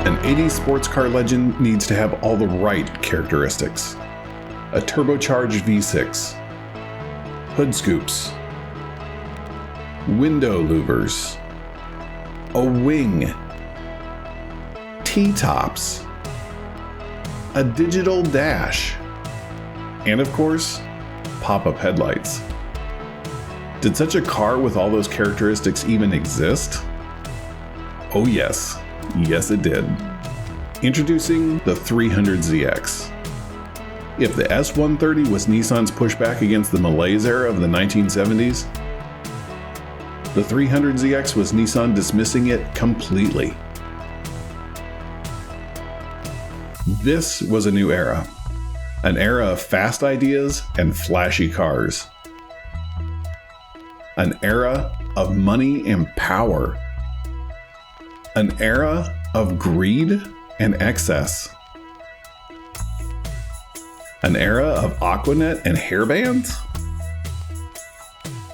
An 80s sports car legend needs to have all the right characteristics. A turbocharged V6, hood scoops, window louvers, a wing, T-tops, a digital dash, and of course, pop-up headlights. Did such a car with all those characteristics even exist? Oh yes. Yes, it did. Introducing the 300ZX. If the S130 was Nissan's pushback against the malaise era of the 1970s, the 300ZX was Nissan dismissing it completely. This was a new era. An era of fast ideas and flashy cars. An era of money and power. An era of greed and excess. An era of Aquanet and hairbands?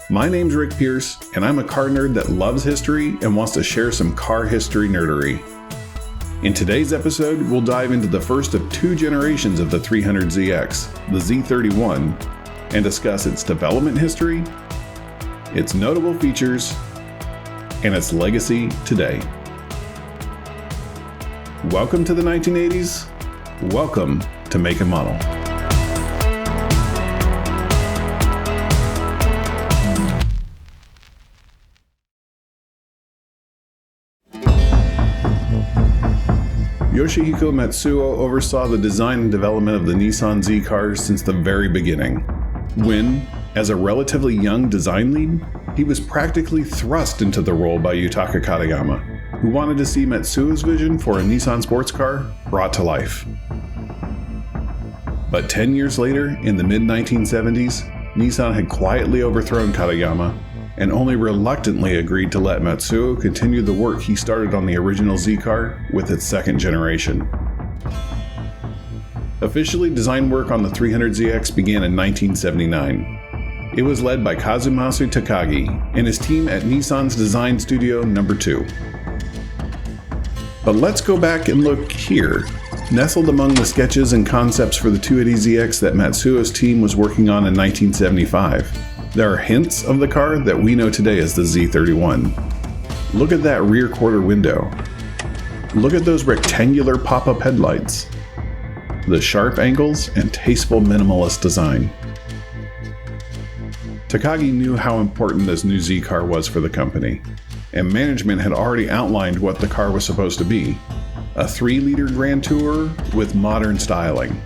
My name's Rick Pierce, and I'm a car nerd that loves history and wants to share some car history nerdery. In today's episode, we'll dive into the first of two generations of the 300ZX, the Z31, and discuss its development history, its notable features, and its legacy today. Welcome to the 1980s. Welcome to Make and Model. Yoshihiko Matsuo oversaw the design and development of the Nissan Z cars since the very beginning, when, as a relatively young design lead, he was practically thrust into the role by Yutaka Katayama, who wanted to see Matsuo's vision for a Nissan sports car brought to life. But 10 years later, in the mid-1970s, Nissan had quietly overthrown Katayama and only reluctantly agreed to let Matsuo continue the work he started on the original Z car with its second generation. Officially, design work on the 300ZX began in 1979. It was led by Kazumasa Takagi and his team at Nissan's Design Studio No. 2. But let's go back and look here. Nestled among the sketches and concepts for the 280ZX that Matsuo's team was working on in 1975, there are hints of the car that we know today as the Z31. Look at that rear quarter window. Look at those rectangular pop-up headlights. The sharp angles and tasteful minimalist design. Takagi knew how important this new Z car was for the company, and management had already outlined what the car was supposed to be: a 3-liter Grand Tourer with modern styling.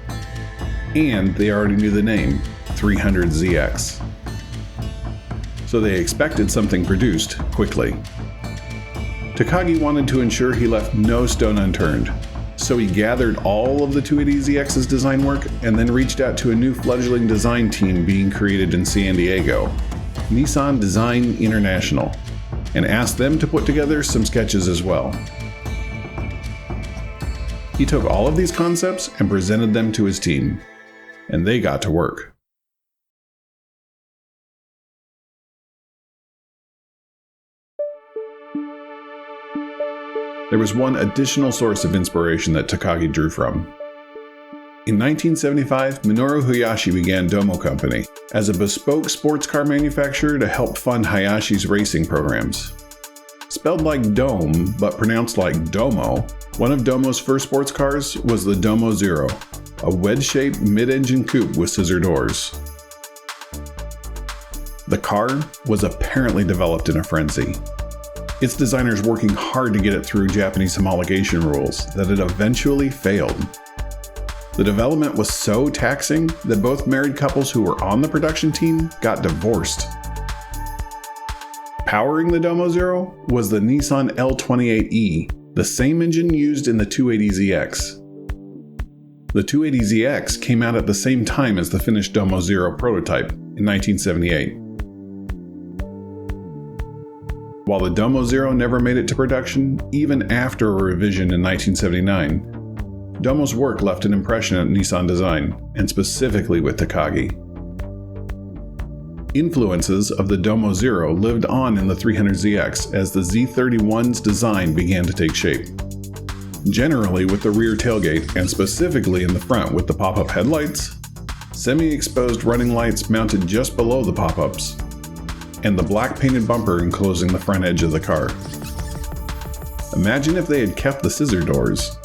And they already knew the name, 300ZX. So they expected something produced quickly. Takagi wanted to ensure he left no stone unturned, so he gathered all of the 280ZX's design work and then reached out to a new fledgling design team being created in San Diego, Nissan Design International, and asked them to put together some sketches as well. He took all of these concepts and presented them to his team, and they got to work. There was one additional source of inspiration that Takagi drew from. In 1975, Minoru Hayashi began Domo Company as a bespoke sports car manufacturer to help fund Hayashi's racing programs. Spelled like dome, but pronounced like Domo, one of Domo's first sports cars was the Domo Zero, a wedge-shaped mid-engine coupe with scissor doors. The car was apparently developed in a frenzy. Its designers working hard to get it through Japanese homologation rules that it eventually failed. The development was so taxing that both married couples who were on the production team got divorced. Powering the Domo Zero was the Nissan L28E, the same engine used in the 280ZX. The 280ZX came out at the same time as the finished Domo Zero prototype in 1978. While the Domo Zero never made it to production, even after a revision in 1979, Domo's work left an impression at Nissan Design, and specifically with Takagi. Influences of the Domo Zero lived on in the 300ZX as the Z31's design began to take shape. generally with the rear tailgate and specifically in the front with the pop-up headlights, semi-exposed running lights mounted just below the pop-ups, and the black painted bumper enclosing the front edge of the car. Imagine if they had kept the scissor doors.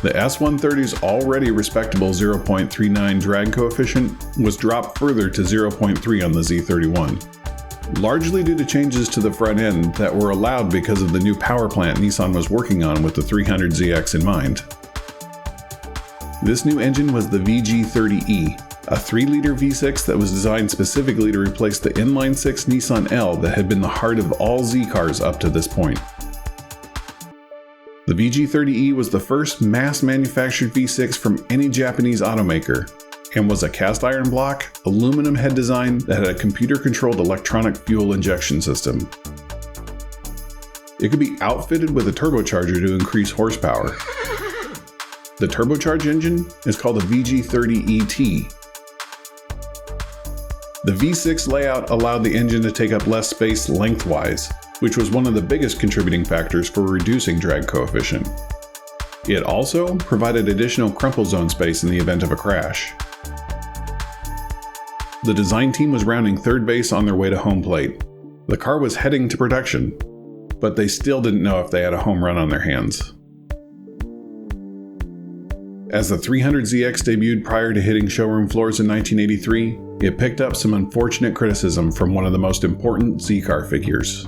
The S130's already respectable 0.39 drag coefficient was dropped further to 0.3 on the Z31, largely due to changes to the front end that were allowed because of the new power plant Nissan was working on with the 300ZX in mind. This new engine was the VG30E, a 3-liter V6 that was designed specifically to replace the inline-6 Nissan L that had been the heart of all Z cars up to this point. The VG30E was the first mass-manufactured V6 from any Japanese automaker, and was a cast-iron block, aluminum head design that had a computer-controlled electronic fuel injection system. It could be outfitted with a turbocharger to increase horsepower. The turbocharged engine is called a VG30ET. The V6 layout allowed the engine to take up less space lengthwise, which was one of the biggest contributing factors for reducing drag coefficient. It also provided additional crumple zone space in the event of a crash. The design team was rounding third base on their way to home plate. The car was heading to production, but they still didn't know if they had a home run on their hands. As the 300ZX debuted prior to hitting showroom floors in 1983, it picked up some unfortunate criticism from one of the most important Z car figures,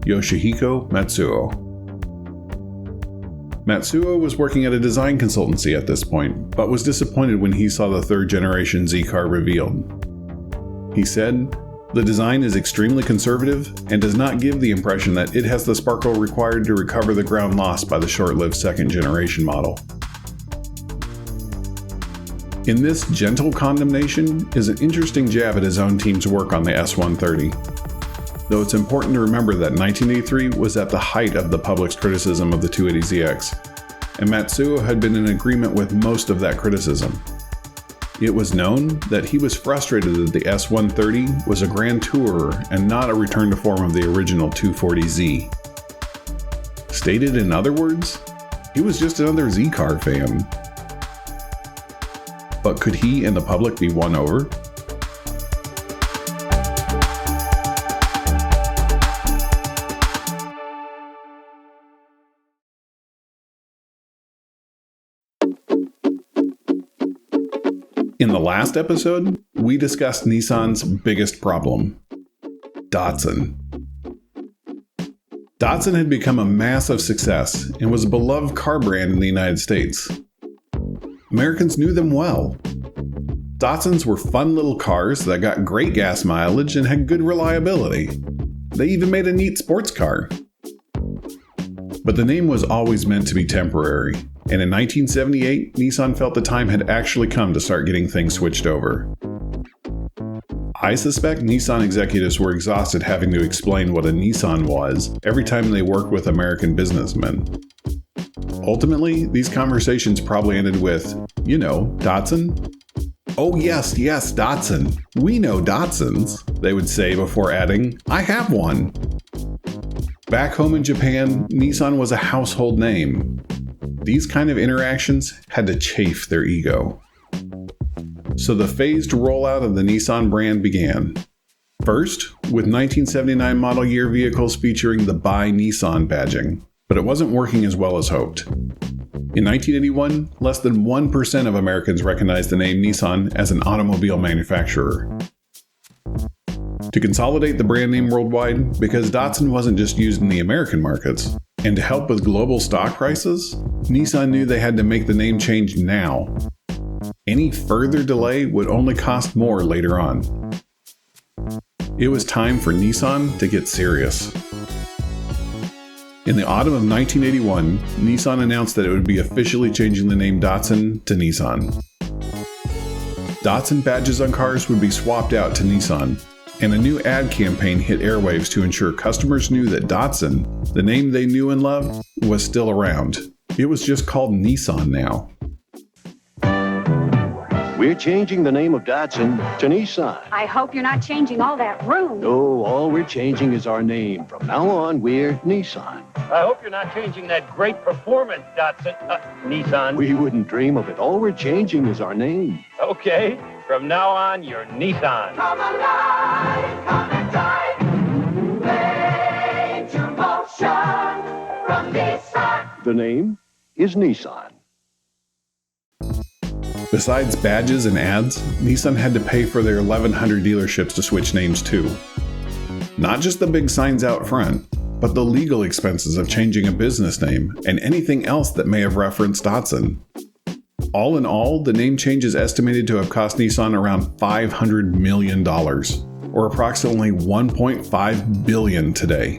Yoshihiko Matsuo. Matsuo was working at a design consultancy at this point, but was disappointed when he saw the third generation Z car revealed. He said, "The design is extremely conservative and does not give the impression that it has the sparkle required to recover the ground lost by the short-lived second generation model." In this gentle condemnation is an interesting jab at his own team's work on the S130. Though it's important to remember that 1983 was at the height of the public's criticism of the 280ZX, and Matsuo had been in agreement with most of that criticism. It was known that he was frustrated that the S130 was a grand tourer and not a return to form of the original 240Z. Stated in other words, he was just another Z car fan. But could he and the public be won over? In the last episode, we discussed Nissan's biggest problem, Datsun. Datsun had become a massive success and was a beloved car brand in the United States. Americans knew them well. Datsuns were fun little cars that got great gas mileage and had good reliability. They even made a neat sports car. But the name was always meant to be temporary, and in 1978, Nissan felt the time had actually come to start getting things switched over. I suspect Nissan executives were exhausted having to explain what a Nissan was every time they worked with American businessmen. Ultimately, these conversations probably ended with, Datsun? "Oh yes, Datsun. We know Datsuns," they would say before adding, "I have one." Back home in Japan, Nissan was a household name. These kind of interactions had to chafe their ego. So the phased rollout of the Nissan brand began. First, with 1979 model year vehicles featuring the By Nissan badging, but it wasn't working as well as hoped. In 1981, less than 1% of Americans recognized the name Nissan as an automobile manufacturer. To consolidate the brand name worldwide, because Datsun wasn't just used in the American markets, and to help with global stock prices, Nissan knew they had to make the name change now. Any further delay would only cost more later on. It was time for Nissan to get serious. In the autumn of 1981, Nissan announced that it would be officially changing the name Datsun to Nissan. Datsun badges on cars would be swapped out to Nissan, and a new ad campaign hit airwaves to ensure customers knew that Datsun, the name they knew and loved, was still around. It was just called Nissan now. We're changing the name of Datsun to Nissan. I hope you're not changing all that room. No, all we're changing is our name. From now on, we're Nissan. I hope you're not changing that great performance, Datsun, Nissan. We wouldn't dream of it. All we're changing is our name. Okay, from now on, you're Nissan. Come alive, come and drive. Major motion from Nissan. The name is Nissan. Besides badges and ads, Nissan had to pay for their 1,100 dealerships to switch names too. Not just the big signs out front, but the legal expenses of changing a business name and anything else that may have referenced Datsun. All in all, the name change is estimated to have cost Nissan around $500 million, or approximately $1.5 billion today.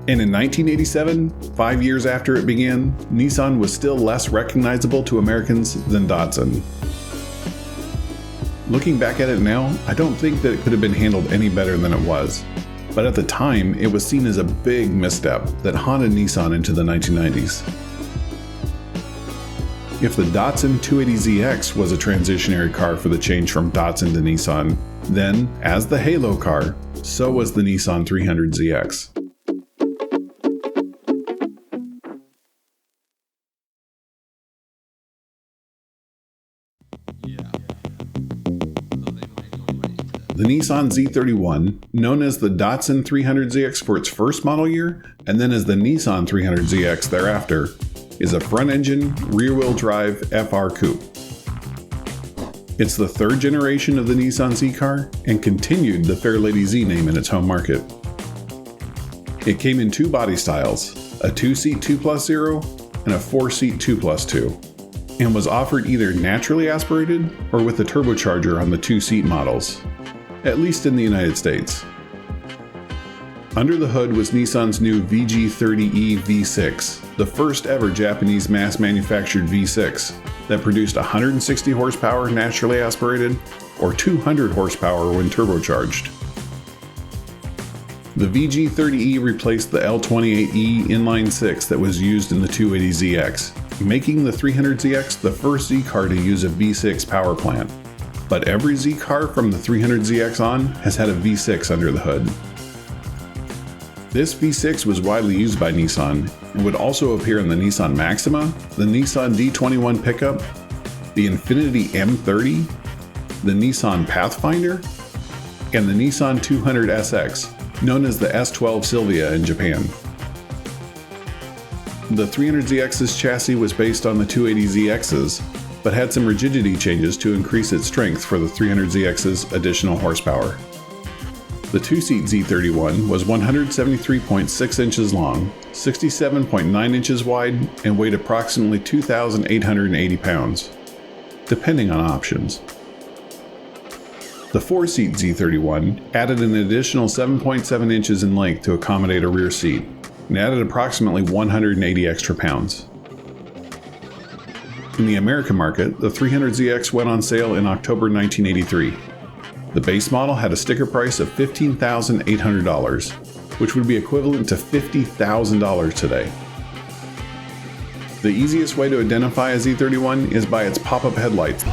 And in 1987, 5 years after it began, Nissan was still less recognizable to Americans than Datsun. Looking back at it now, I don't think that it could have been handled any better than it was. But at the time, it was seen as a big misstep that haunted Nissan into the 1990s. If the Datsun 280ZX was a transitionary car for the change from Datsun to Nissan, then, as the halo car, so was the Nissan 300ZX. The Nissan Z31, known as the Datsun 300ZX for its first model year, and then as the Nissan 300ZX thereafter, is a front-engine, rear-wheel drive FR coupe. It's the third generation of the Nissan Z car and continued the Fairlady Z name in its home market. It came in two body styles, a 2-seat 2+0 and a 4-seat 2+2, and was offered either naturally aspirated or with a turbocharger on the 2-seat models, at least in the United States. Under the hood was Nissan's new VG30E V6, the first ever Japanese mass-manufactured V6 that produced 160 horsepower naturally aspirated or 200 horsepower when turbocharged. The VG30E replaced the L28E inline-6 that was used in the 280ZX, making the 300ZX the first Z car to use a V6 power plant. But every Z car from the 300ZX on has had a V6 under the hood. This V6 was widely used by Nissan and would also appear in the Nissan Maxima, the Nissan D21 pickup, the Infiniti M30, the Nissan Pathfinder, and the Nissan 200 SX, known as the S12 Silvia in Japan. The 300ZX's chassis was based on the 280ZX's, but had some rigidity changes to increase its strength for the 300ZX's additional horsepower. The two-seat Z31 was 173.6 inches long, 67.9 inches wide, and weighed approximately 2,880 pounds, depending on options. The four-seat Z31 added an additional 7.7 inches in length to accommodate a rear seat, and added approximately 180 extra pounds. In the American market, the 300ZX went on sale in October 1983. The base model had a sticker price of $15,800, which would be equivalent to $50,000 today. The easiest way to identify a Z31 is by its pop-up headlights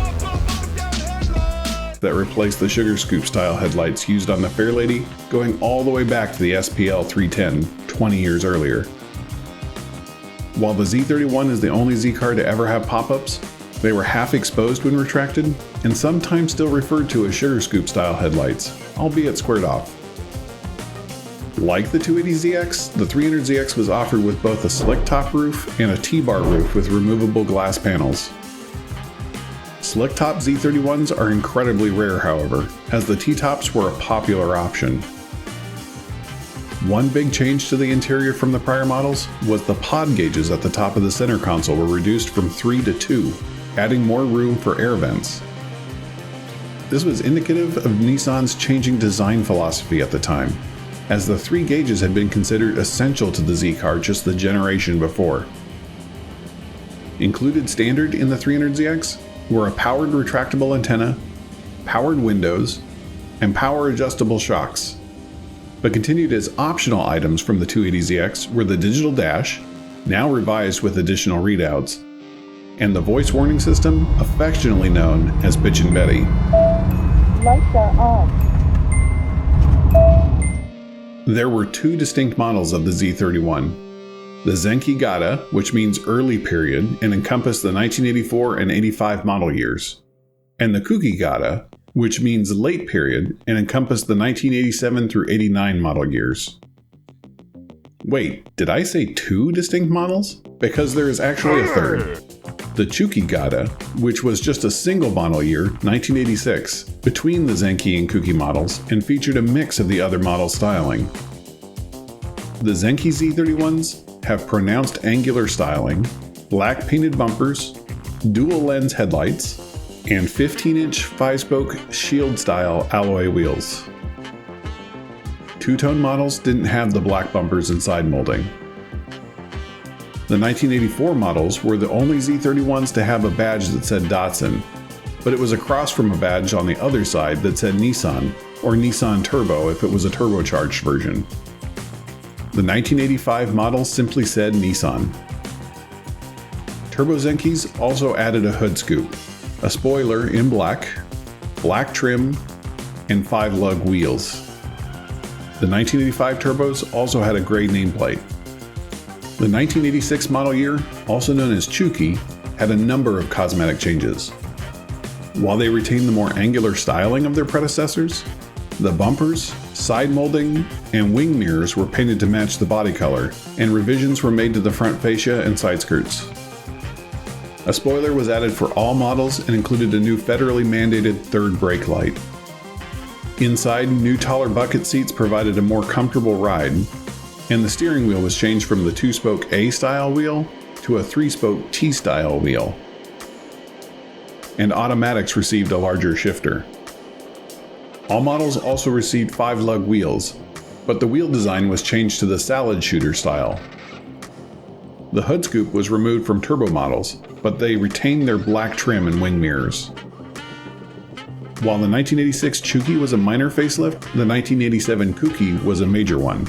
that replace the sugar scoop style headlights used on the Fairlady, going all the way back to the SPL 310 20 years earlier. While the Z31 is the only Z car to ever have pop-ups, they were half exposed when retracted, and sometimes still referred to as sugar scoop style headlights, albeit squared off. Like the 280ZX, the 300ZX was offered with both a slick top roof and a T-bar roof with removable glass panels. Slick top Z31s are incredibly rare, however, as the T-tops were a popular option. One big change to the interior from the prior models was the pod gauges at the top of the center console were reduced from 3 to 2, adding more room for air vents. This was indicative of Nissan's changing design philosophy at the time, as the 3 gauges had been considered essential to the Z car just the generation before. Included standard in the 300ZX were a powered retractable antenna, powered windows, and power adjustable shocks. But continued as optional items from the 280ZX were the digital dash, now revised with additional readouts, and the voice warning system affectionately known as Bitchin' Betty. Lights are on. There were two distinct models of the Z31. The Zenki Gata, which means early period and encompassed the 1984 and 85 model years, and the Kuki Gata, which means late period and encompassed the 1987 through 89 model years. Wait, did I say two distinct models? Because there is actually a third. The Chuki Gata, which was just a single model year, 1986, between the Zenki and Kuki models and featured a mix of the other model styling. The Zenki Z31s have pronounced angular styling, black painted bumpers, dual lens headlights, and 15-inch 5-spoke shield-style alloy wheels. Two-tone models didn't have the black bumpers and side molding. The 1984 models were the only Z31s to have a badge that said Datsun, but it was across from a badge on the other side that said Nissan, or Nissan Turbo if it was a turbocharged version. The 1985 model simply said Nissan. Turbo Zenkis also added a hood scoop, a spoiler in black trim, and 5-lug wheels. The 1985 turbos also had a gray nameplate. The 1986 model year, also known as Chuki, had a number of cosmetic changes. While they retained the more angular styling of their predecessors, the bumpers, side molding, and wing mirrors were painted to match the body color, and revisions were made to the front fascia and side skirts. A spoiler was added for all models and included a new federally mandated third brake light. Inside, new taller bucket seats provided a more comfortable ride, and the steering wheel was changed from the 2-spoke A-style wheel to a 3-spoke T-style wheel. And automatics received a larger shifter. All models also received 5-lug wheels, but the wheel design was changed to the salad shooter style. The hood scoop was removed from turbo models, but they retained their black trim and wing mirrors. While the 1986 Chuki was a minor facelift, the 1987 Kuki was a major one.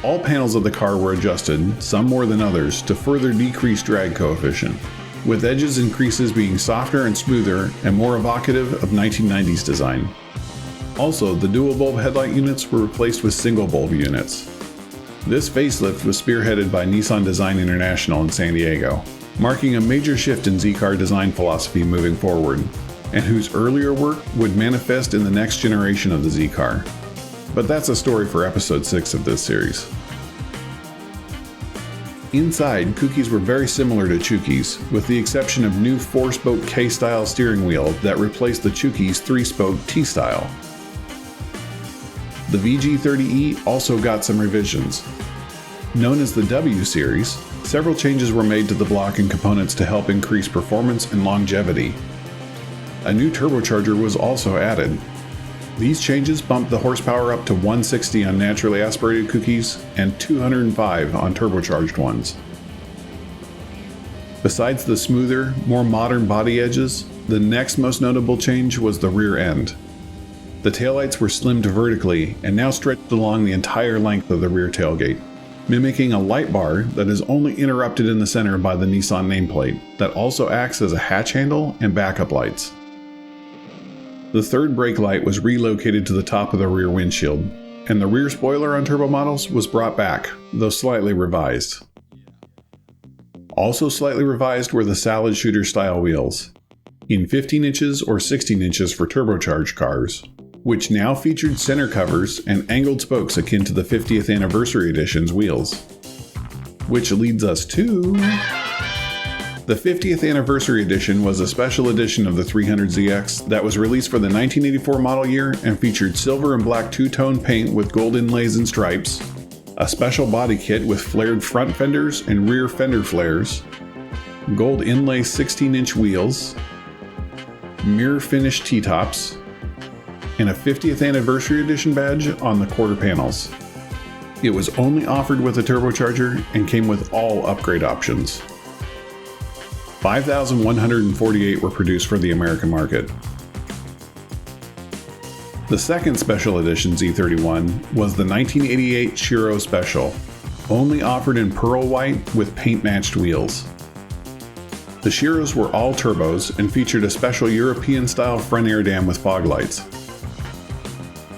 All panels of the car were adjusted, some more than others, to further decrease drag coefficient, with edges and creases being softer and smoother and more evocative of 1990s design. Also, the dual bulb headlight units were replaced with single bulb units. This facelift was spearheaded by Nissan Design International in San Diego, marking a major shift in Z-car design philosophy moving forward, and whose earlier work would manifest in the next generation of the Z-car. But that's a story for episode 6 of this series. Inside, Kukis were very similar to Chukis, with the exception of new 4-spoke K-style steering wheel that replaced the Chuki's 3-spoke T-style. The VG30E also got some revisions. Known as the W series, several changes were made to the block and components to help increase performance and longevity. A new turbocharger was also added. These changes bumped the horsepower up to 160 on naturally aspirated Kukis and 205 on turbocharged ones. Besides the smoother, more modern body edges, the next most notable change was the rear end. The taillights were slimmed vertically and now stretched along the entire length of the rear tailgate, mimicking a light bar that is only interrupted in the center by the Nissan nameplate that also acts as a hatch handle and backup lights. The third brake light was relocated to the top of the rear windshield, and the rear spoiler on turbo models was brought back, though slightly revised. Also slightly revised were the salad shooter style wheels, in 15 inches or 16 inches for turbocharged cars, which now featured center covers and angled spokes akin to the 50th anniversary edition's wheels. Which leads us to... The 50th anniversary edition was a special edition of the 300ZX that was released for the 1984 model year and featured silver and black two-tone paint with gold inlays and stripes, a special body kit with flared front fenders and rear fender flares, gold inlay 16-inch wheels, mirror finished T-tops, and a 50th anniversary edition badge on the quarter panels. It was only offered with a turbocharger and came with all upgrade options. 5,148 were produced for the American market. The second special edition Z31 was the 1988 Shiro Special, only offered in pearl white with paint-matched wheels. The Shiros were all turbos and featured a special European-style front air dam with fog lights.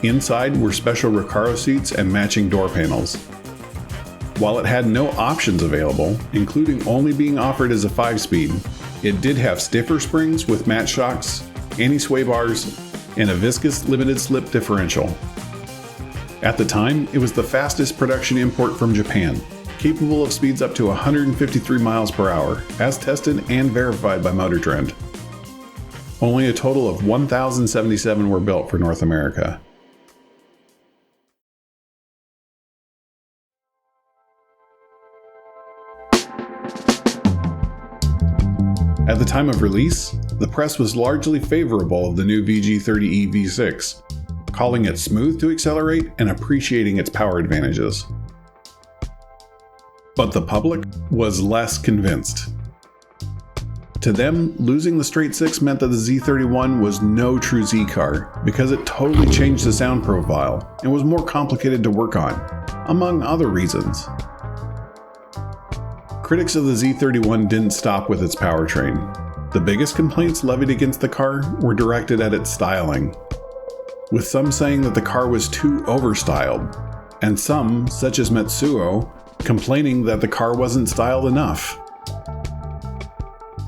Inside were special Recaro seats and matching door panels. While it had no options available, including only being offered as a 5-speed, it did have stiffer springs with match shocks, anti-sway bars, and a viscous limited slip differential. At the time, it was the fastest production import from Japan, capable of speeds up to 153 miles per hour, as tested and verified by Motor Trend. Only a total of 1,077 were built for North America. At the time of release, the press was largely favorable of the new VG30E V6, calling it smooth to accelerate and appreciating its power advantages. But the public was less convinced. To them, losing the straight 6 meant that the Z31 was no true Z car because it totally changed the sound profile and was more complicated to work on, among other reasons. Critics of the Z31 didn't stop with its powertrain. The biggest complaints levied against the car were directed at its styling, with some saying that the car was too overstyled, and some, such as Matsuo, complaining that the car wasn't styled enough.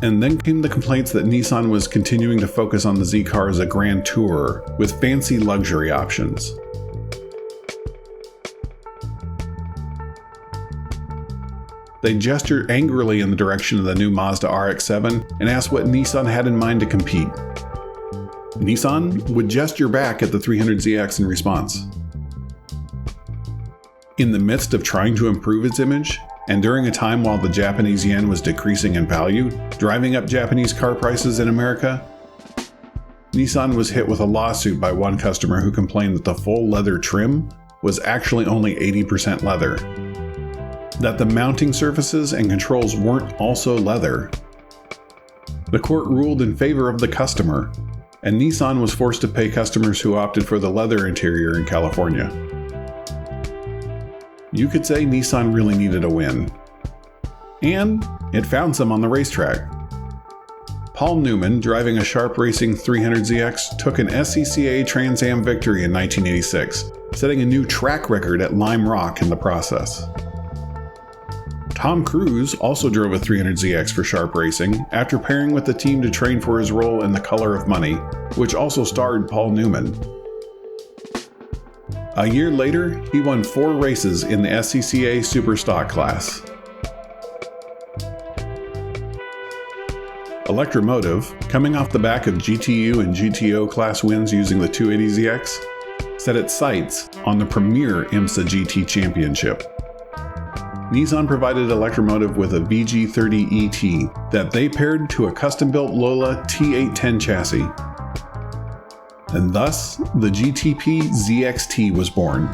And then came the complaints that Nissan was continuing to focus on the Z car as a grand tourer with fancy luxury options. They gestured angrily in the direction of the new Mazda RX-7 and asked what Nissan had in mind to compete. Nissan would gesture back at the 300ZX in response. In the midst of trying to improve its image, and during a time while the Japanese yen was decreasing in value, driving up Japanese car prices in America, Nissan was hit with a lawsuit by one customer who complained that the full leather trim was actually only 80% leather, that the mounting surfaces and controls weren't also leather. The court ruled in favor of the customer, and Nissan was forced to pay customers who opted for the leather interior in California. You could say Nissan really needed a win. And it found some on the racetrack. Paul Newman, driving a Sharp Racing 300ZX, took an SCCA Trans Am victory in 1986, setting a new track record at Lime Rock in the process. Tom Cruise also drove a 300ZX for Sharp Racing after pairing with the team to train for his role in The Color of Money, which also starred Paul Newman. A year later, he won 4 races in the SCCA Superstock class. Electromotive, coming off the back of GTU and GTO class wins using the 280ZX, set its sights on the premier IMSA GT Championship. Nissan provided Electromotive with a VG30 ET that they paired to a custom-built Lola T810 chassis. And thus, the GTP ZXT was born.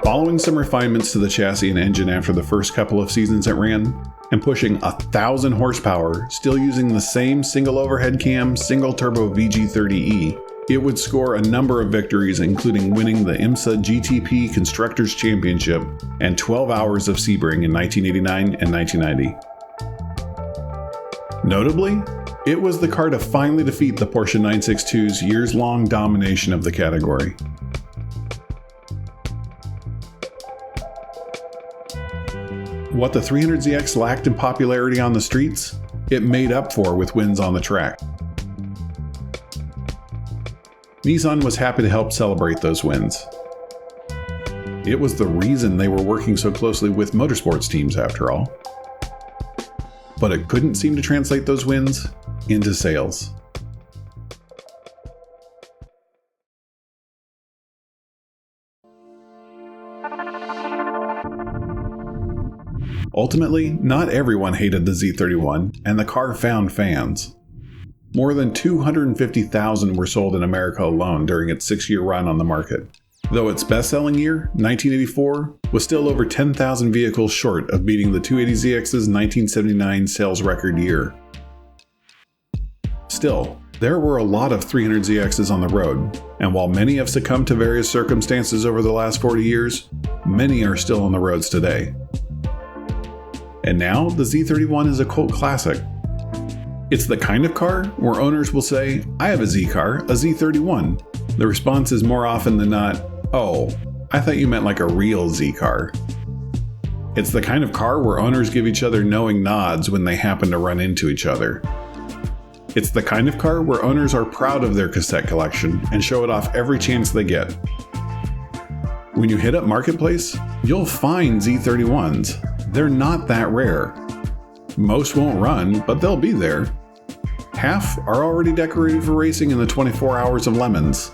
Following some refinements to the chassis and engine after the first couple of seasons it ran, and pushing 1,000 horsepower, still using the same single overhead cam, single turbo VG30E, it would score a number of victories, including winning the IMSA GTP Constructors Championship and 12 Hours of Sebring in 1989 and 1990. Notably, it was the car to finally defeat the Porsche 962's years-long domination of the category. What the 300ZX lacked in popularity on the streets, it made up for with wins on the track. Nissan was happy to help celebrate those wins. It was the reason they were working so closely with motorsports teams, after all. But it couldn't seem to translate those wins into sales. Ultimately, not everyone hated the Z31, and the car found fans. More than 250,000 were sold in America alone during its 6-year run on the market, though its best-selling year, 1984, was still over 10,000 vehicles short of beating the 280ZX's 1979 sales record year. Still, There were a lot of 300ZXs on the road, and while many have succumbed to various circumstances over the last 40 years, many are still on the roads today. And now, the Z31 is a cult classic. It's the kind of car where owners will say, "I have a Z car, a Z31." The response is more often than not, "Oh, I thought you meant like a real Z car." It's the kind of car where owners give each other knowing nods when they happen to run into each other. It's the kind of car where owners are proud of their cassette collection and show it off every chance they get. When you hit up Marketplace, you'll find Z31s. They're not that rare. Most won't run, but they'll be there. Half are already decorated for racing in the 24 hours of lemons.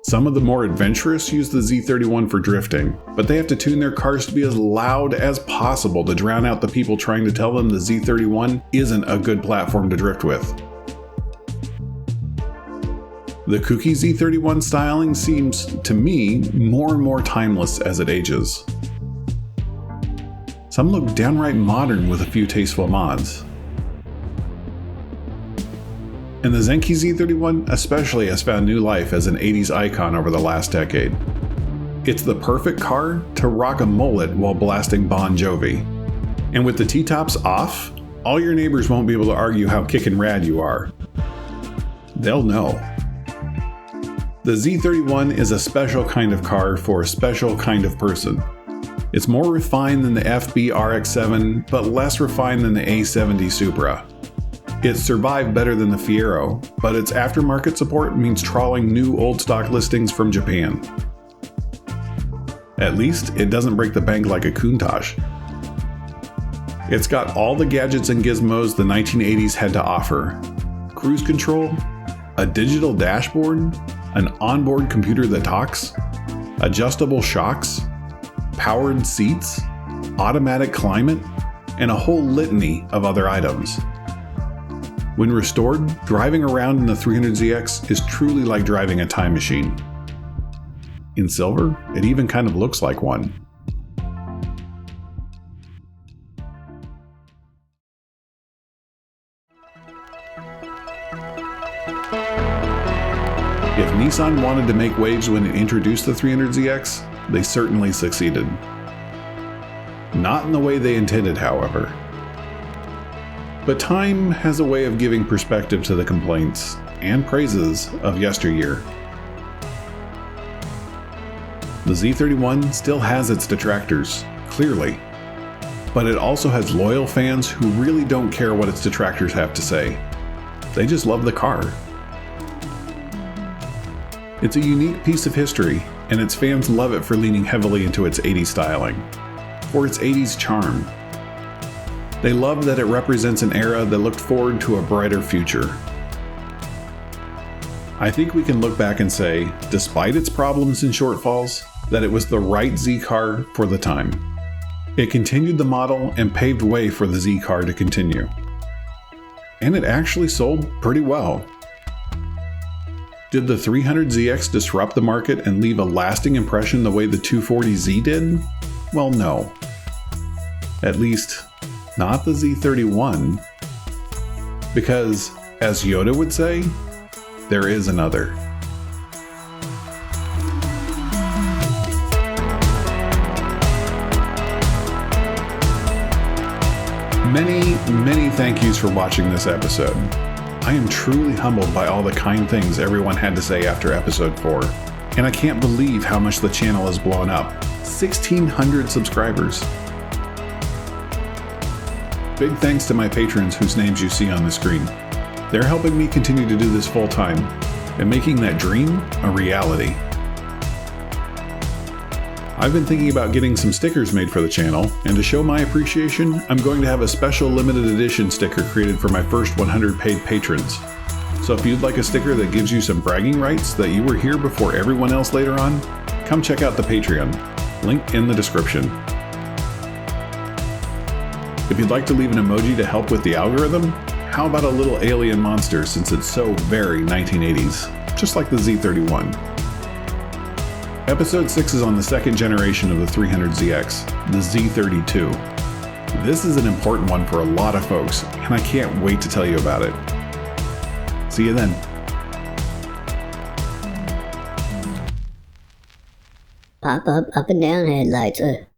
Some of the more adventurous use the Z31 for drifting, but they have to tune their cars to be as loud as possible to drown out the people trying to tell them the Z31 isn't a good platform to drift with. The kooky Z31 styling seems, to me, more and more timeless as it ages. Some look downright modern with a few tasteful mods. And the Zenki Z31 especially has found new life as an 80s icon over the last decade. It's the perfect car to rock a mullet while blasting Bon Jovi. And with the T-tops off, all your neighbors won't be able to argue how kickin' rad you are. They'll know. The Z31 is a special kind of car for a special kind of person. It's more refined than the FB RX-7, but less refined than the A70 Supra. It survived better than the Fiero, but its aftermarket support means trawling new old stock listings from Japan. At least, it doesn't break the bank like a Countach. It's got all the gadgets and gizmos the 1980s had to offer. Cruise control, a digital dashboard, an onboard computer that talks, adjustable shocks, powered seats, automatic climate, and a whole litany of other items. When restored, driving around in the 300ZX is truly like driving a time machine. In silver, it even kind of looks like one. If Nissan wanted to make waves when it introduced the 300ZX, they certainly succeeded. Not in the way they intended, however. But time has a way of giving perspective to the complaints and praises of yesteryear. The Z31 still has its detractors, clearly, but it also has loyal fans who really don't care what its detractors have to say. They just love the car. It's a unique piece of history, and its fans love it for leaning heavily into its 80s styling, for its 80s charm. They love that it represents an era that looked forward to a brighter future. I think we can look back and say, despite its problems and shortfalls, that it was the right Z car for the time. It continued the model and paved way for the Z car to continue. And it actually sold pretty well. Did the 300ZX disrupt the market and leave a lasting impression the way the 240Z did? Well, no. At least, not the Z31, because, as Yoda would say, there is another. Many thank yous for watching this episode. I am truly humbled by all the kind things everyone had to say after episode 4, and I can't believe how much the channel has blown up. 1,600 subscribers. Big thanks to my patrons whose names you see on the screen. They're helping me continue to do this full time and making that dream a reality. I've been thinking about getting some stickers made for the channel, and to show my appreciation, I'm going to have a special limited edition sticker created for my first 100 paid patrons. So if you'd like a sticker that gives you some bragging rights that you were here before everyone else later on, come check out the Patreon. Link in the description. If you'd like to leave an emoji to help with the algorithm, how about a little alien monster since it's so very 1980s, just like the Z31. Episode 6 is on the second generation of the 300ZX, the Z32. This is an important one for a lot of folks, and I can't wait to tell you about it. See you then. Pop up and down headlights.